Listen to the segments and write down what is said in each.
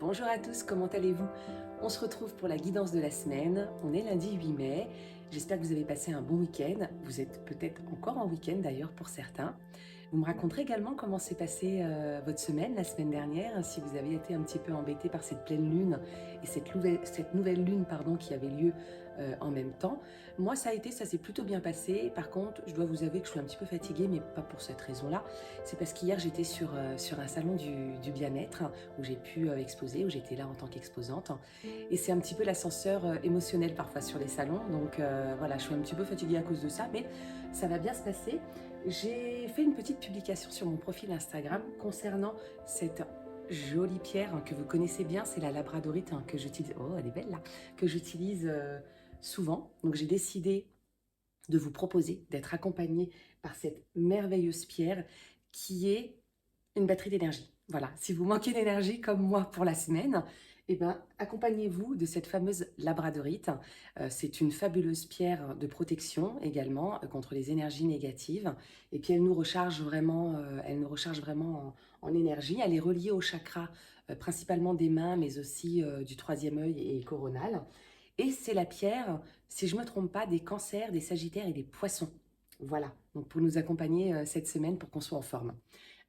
Bonjour à tous, comment allez-vous? On se retrouve pour la guidance de la semaine. On est lundi 8 mai. J'espère que vous avez passé un bon week-end. Vous êtes peut-être encore en week-end d'ailleurs pour certains. Vous me raconterez également comment s'est passée votre semaine la semaine dernière, si vous avez été un petit peu embêté par cette pleine lune et cette nouvelle lune pardon, qui avait lieu en même temps. Moi ça s'est plutôt bien passé. Par contre, je dois vous avouer que je suis un petit peu fatiguée, mais pas pour cette raison-là. C'est parce qu'hier j'étais sur un salon du bien-être où j'ai pu exposer, où j'étais là en tant qu'exposante. Et c'est un petit peu l'ascenseur émotionnel parfois sur les salons. Donc voilà, je suis un petit peu fatiguée à cause de ça, mais ça va bien se passer. J'ai fait une petite publication sur mon profil Instagram concernant cette jolie pierre que vous connaissez bien, c'est la labradorite que j'utilise. Oh, elle est belle là, que j'utilise souvent. Donc j'ai décidé de vous proposer d'être accompagné par cette merveilleuse pierre qui est une batterie d'énergie. Voilà, si vous manquez d'énergie comme moi pour la semaine, eh ben, accompagnez-vous de cette fameuse labradorite. C'est une fabuleuse pierre de protection également contre les énergies négatives. Et puis elle nous recharge vraiment en énergie. Elle est reliée au chakra principalement des mains, mais aussi du troisième œil et coronal. Et c'est la pierre, si je ne me trompe pas, des cancers, des sagittaires et des poissons. Voilà, donc pour nous accompagner cette semaine pour qu'on soit en forme.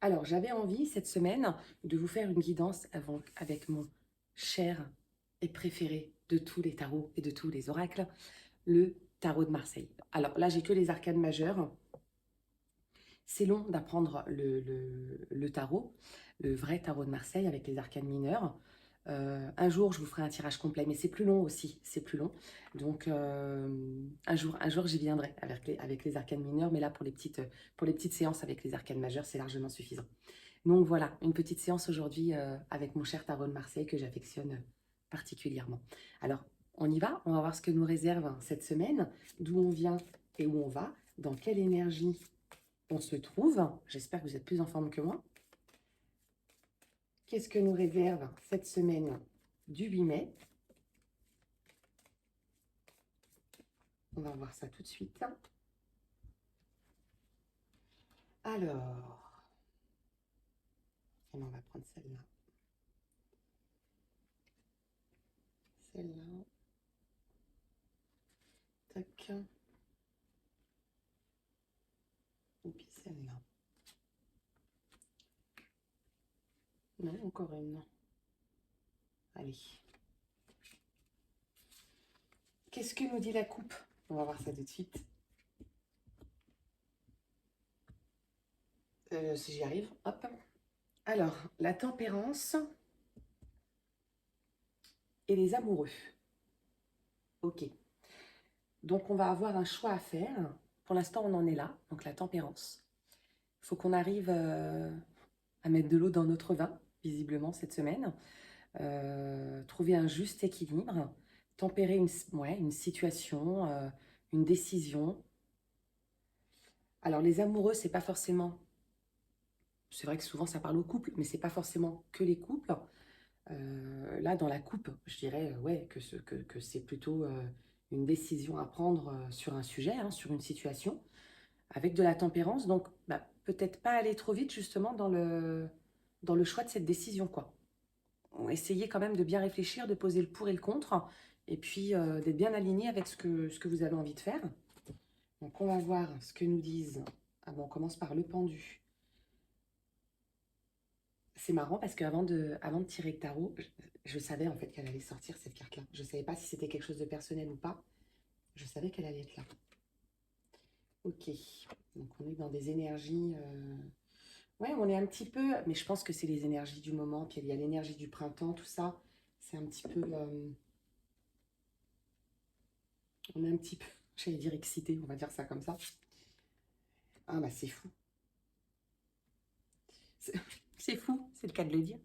Alors, j'avais envie cette semaine de vous faire une guidance avec mon cher et préféré de tous les tarots et de tous les oracles, le tarot de Marseille. Alors là, j'ai que les arcanes majeures. C'est long d'apprendre le tarot, le vrai tarot de Marseille avec les arcanes mineures. Un jour, je vous ferai un tirage complet, mais c'est plus long aussi, c'est plus long. Donc, un jour j'y viendrai avec les arcanes mineures, mais là, pour les petites séances avec les arcanes majeures, c'est largement suffisant. Donc voilà, une petite séance aujourd'hui avec mon cher tarot de Marseille que j'affectionne particulièrement. Alors, on va voir ce que nous réserve cette semaine, d'où on vient et où on va, dans quelle énergie on se trouve. J'espère que vous êtes plus en forme que moi. Qu'est-ce que nous réserve cette semaine du 8 mai? On va voir ça tout de suite. Alors, on va prendre celle-là. Celle-là. Tac. Et puis celle-là. Non, encore une. Allez. Qu'est-ce que nous dit la coupe? On va voir ça tout de suite. Si j'y arrive, hop. Alors, la tempérance et les amoureux. Ok. Donc, on va avoir un choix à faire. Pour l'instant, on en est là. Donc, la tempérance. Il faut qu'on arrive à mettre de l'eau dans notre vin, visiblement, cette semaine. Trouver un juste équilibre. Tempérer une situation, une décision. Alors, les amoureux, c'est pas forcément... C'est vrai que souvent, ça parle aux couples, mais c'est pas forcément que les couples. Là, dans la coupe, je dirais ouais, que c'est plutôt une décision à prendre sur un sujet, hein, sur une situation, avec de la tempérance. Donc, bah, peut-être pas aller trop vite, justement, dans le choix de cette décision, quoi. Essayez quand même de bien réfléchir, de poser le pour et le contre, et puis d'être bien aligné avec ce que vous avez envie de faire. Donc, on va voir ce que nous disent. Ah bon, on commence par le pendu. C'est marrant parce avant de tirer le tarot, je savais en fait qu'elle allait sortir cette carte-là. Je ne savais pas si c'était quelque chose de personnel ou pas. Je savais qu'elle allait être là. Ok, donc on est dans des énergies... Ouais, on est un petit peu... Mais je pense que c'est les énergies du moment. Puis il y a l'énergie du printemps, tout ça. C'est un petit peu... On est un petit peu... J'allais dire excité, on va dire ça comme ça. Ah bah c'est fou. C'est c'est fou, c'est le cas de le dire.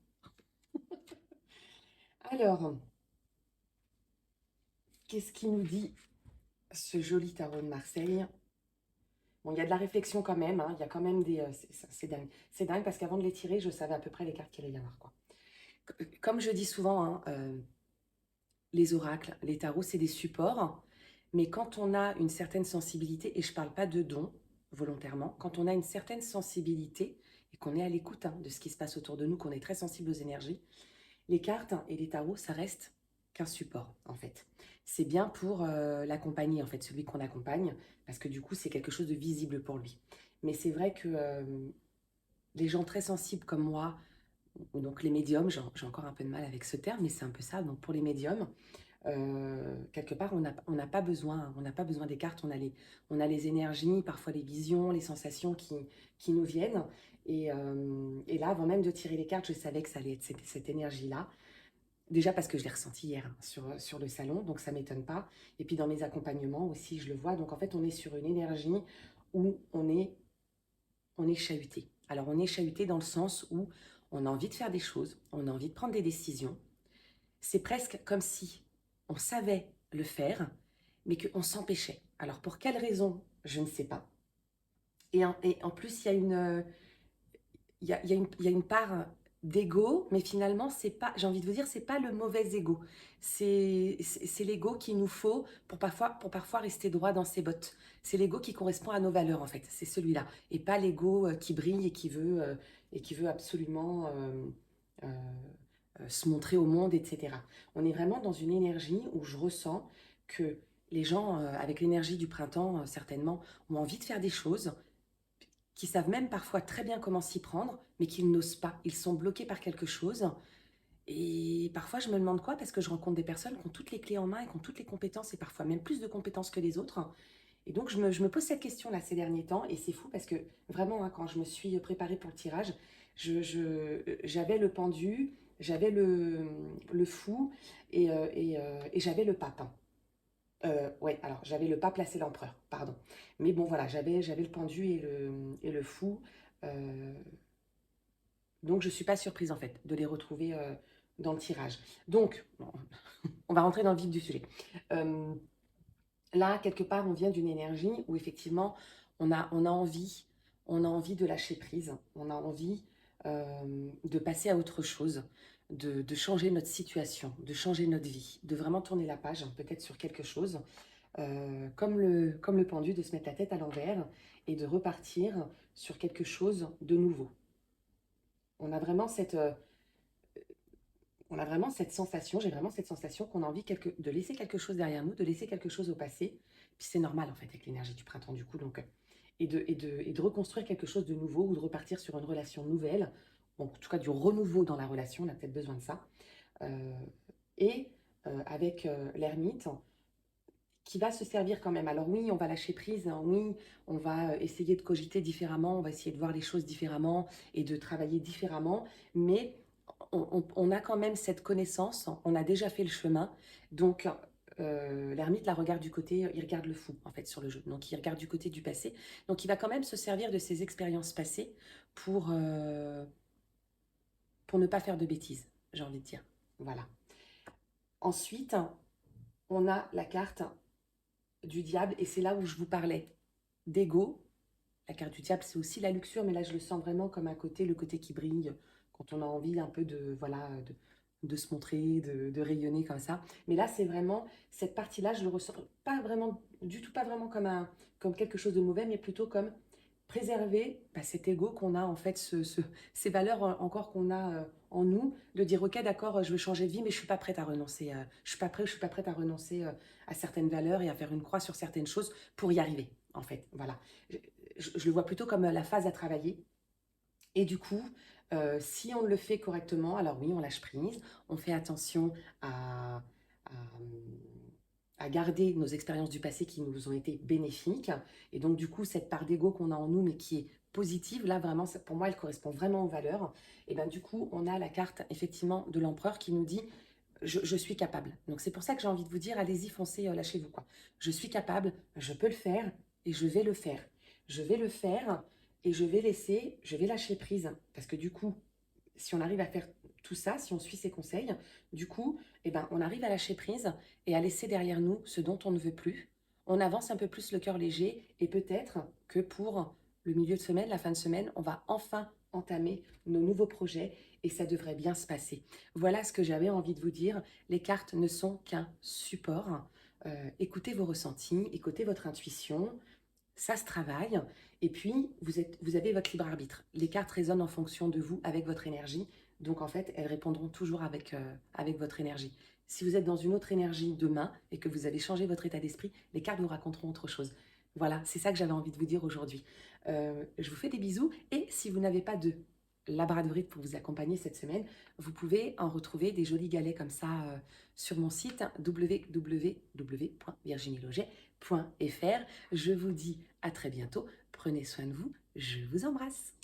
Alors, qu'est-ce qui nous dit ce joli tarot de Marseille? Bon, il y a de la réflexion quand même, hein. Il y a quand même des... c'est dingue. C'est dingue parce qu'avant de les tirer, je savais à peu près les cartes qu'il allait y avoir, quoi. Comme je dis souvent, hein, les oracles, les tarots, c'est des supports. Mais quand on a une certaine sensibilité, et je ne parle pas de don, volontairement, quand on a une certaine sensibilité et qu'on est à l'écoute hein, de ce qui se passe autour de nous, qu'on est très sensible aux énergies, les cartes et les tarots, ça reste qu'un support, en fait. C'est bien pour l'accompagner, en fait, celui qu'on accompagne, parce que du coup, c'est quelque chose de visible pour lui. Mais c'est vrai que les gens très sensibles comme moi, ou donc les médiums, j'ai encore un peu de mal avec ce terme, mais c'est un peu ça. Donc pour les médiums, quelque part, on n'a pas besoin, on n'a pas besoin des cartes, on a les énergies, parfois les visions, les sensations qui nous viennent. Et là, avant même de tirer les cartes, je savais que ça allait être cette énergie-là. Déjà parce que je l'ai ressenti hier hein, sur le salon, donc ça ne m'étonne pas. Et puis dans mes accompagnements aussi, je le vois. Donc en fait, on est sur une énergie où on est chahuté. Alors on est chahuté dans le sens où on a envie de faire des choses, on a envie de prendre des décisions. C'est presque comme si on savait le faire, mais qu'on s'empêchait. Alors pour quelle raison, je ne sais pas. Et en plus, il y a une part d'ego, mais finalement, c'est pas, j'ai envie de vous dire, c'est pas le mauvais ego. C'est l'ego qu'il nous faut pour parfois rester droit dans ses bottes. C'est l'ego qui correspond à nos valeurs, en fait. C'est celui-là. Et pas l'ego qui brille et qui veut absolument euh, se montrer au monde, etc. On est vraiment dans une énergie où je ressens que les gens, avec l'énergie du printemps, certainement, ont envie de faire des choses, qui savent même parfois très bien comment s'y prendre, mais qu'ils n'osent pas. Ils sont bloqués par quelque chose. Et parfois, je me demande quoi, parce que je rencontre des personnes qui ont toutes les clés en main et qui ont toutes les compétences, et parfois même plus de compétences que les autres. Et donc, je me pose cette question-là ces derniers temps, et c'est fou parce que vraiment, hein, quand je me suis préparée pour le tirage, j'avais le pendu, j'avais le fou, et j'avais le pape. Ouais, alors j'avais le pape, là c'est l'empereur, pardon. Mais bon, voilà, j'avais le pendu et le fou. euh, donc je ne suis pas surprise en fait de les retrouver dans le tirage. Donc, bon, on va rentrer dans le vif du sujet. Euh, Là, quelque part, on vient d'une énergie où effectivement, on a envie, on a envie de lâcher prise, on a envie de passer à autre chose, de changer notre situation, de changer notre vie, de vraiment tourner la page, hein, peut-être sur quelque chose, comme le pendu, de se mettre la tête à l'envers et de repartir sur quelque chose de nouveau. On a vraiment cette, euh, on a vraiment cette sensation, j'ai vraiment cette sensation qu'on a envie de laisser quelque chose derrière nous, de laisser quelque chose au passé. Puis c'est normal en fait avec l'énergie du printemps du coup, donc, et de reconstruire quelque chose de nouveau ou de repartir sur une relation nouvelle, bon, en tout cas du renouveau dans la relation, on a peut-être besoin de ça. Euh, avec l'ermite, qui va se servir quand même. Alors oui, on va lâcher prise, hein, oui, on va essayer de cogiter différemment, on va essayer de voir les choses différemment et de travailler différemment, mais on a quand même cette connaissance, on a déjà fait le chemin, donc l'ermite la regarde du côté, il regarde le fou en fait sur le jeu, donc il regarde du côté du passé, donc il va quand même se servir de ses expériences passées pour ne pas faire de bêtises, j'ai envie de dire. Voilà. Ensuite, on a la carte du diable, et c'est là où je vous parlais d'ego. La carte du diable, c'est aussi la luxure, mais là, je le sens vraiment comme un côté, le côté qui brille, quand on a envie un peu voilà, de se montrer, de rayonner comme ça. Mais là, c'est vraiment, cette partie-là, je le ressens pas vraiment, du tout pas vraiment comme quelque chose de mauvais, mais plutôt comme préserver cet ego qu'on a, en fait, ces valeurs encore qu'on a en nous, de dire, ok, d'accord, je veux changer de vie, mais je suis pas prête à renoncer, je suis pas prête à renoncer à certaines valeurs et à faire une croix sur certaines choses pour y arriver, en fait. Voilà. Je le vois plutôt comme la phase à travailler. Et du coup, si on le fait correctement, alors oui, on lâche prise, on fait attention à, à garder nos expériences du passé qui nous ont été bénéfiques. Et donc, du coup, cette part d'ego qu'on a en nous, mais qui est positive, là, vraiment, pour moi, elle correspond vraiment aux valeurs. Et bien, du coup, on a la carte, effectivement, de l'empereur qui nous dit je suis capable. Donc, c'est pour ça que j'ai envie de vous dire allez-y, foncez, lâchez-vous, quoi. Je suis capable, je peux le faire et je vais le faire. Je vais le faire et je vais lâcher prise. Parce que du coup, si on arrive à faire tout ça, si on suit ces conseils, du coup, eh ben, on arrive à lâcher prise et à laisser derrière nous ce dont on ne veut plus. On avance un peu plus le cœur léger et peut-être que pour le milieu de semaine, la fin de semaine, on va enfin entamer nos nouveaux projets et ça devrait bien se passer. Voilà ce que j'avais envie de vous dire. Les cartes ne sont qu'un support. Écoutez vos ressentis, écoutez votre intuition, ça se travaille. Et puis, vous avez votre libre arbitre. Les cartes résonnent en fonction de vous, avec votre énergie. Donc en fait, elles répondront toujours avec votre énergie. Si vous êtes dans une autre énergie demain et que vous avez changé votre état d'esprit, les cartes vous raconteront autre chose. Voilà, c'est ça que j'avais envie de vous dire aujourd'hui. Je vous fais des bisous et si vous n'avez pas de labradorite pour vous accompagner cette semaine, vous pouvez en retrouver des jolis galets comme ça sur mon site www.virginieloget.fr. Je vous dis à très bientôt. Prenez soin de vous. Je vous embrasse.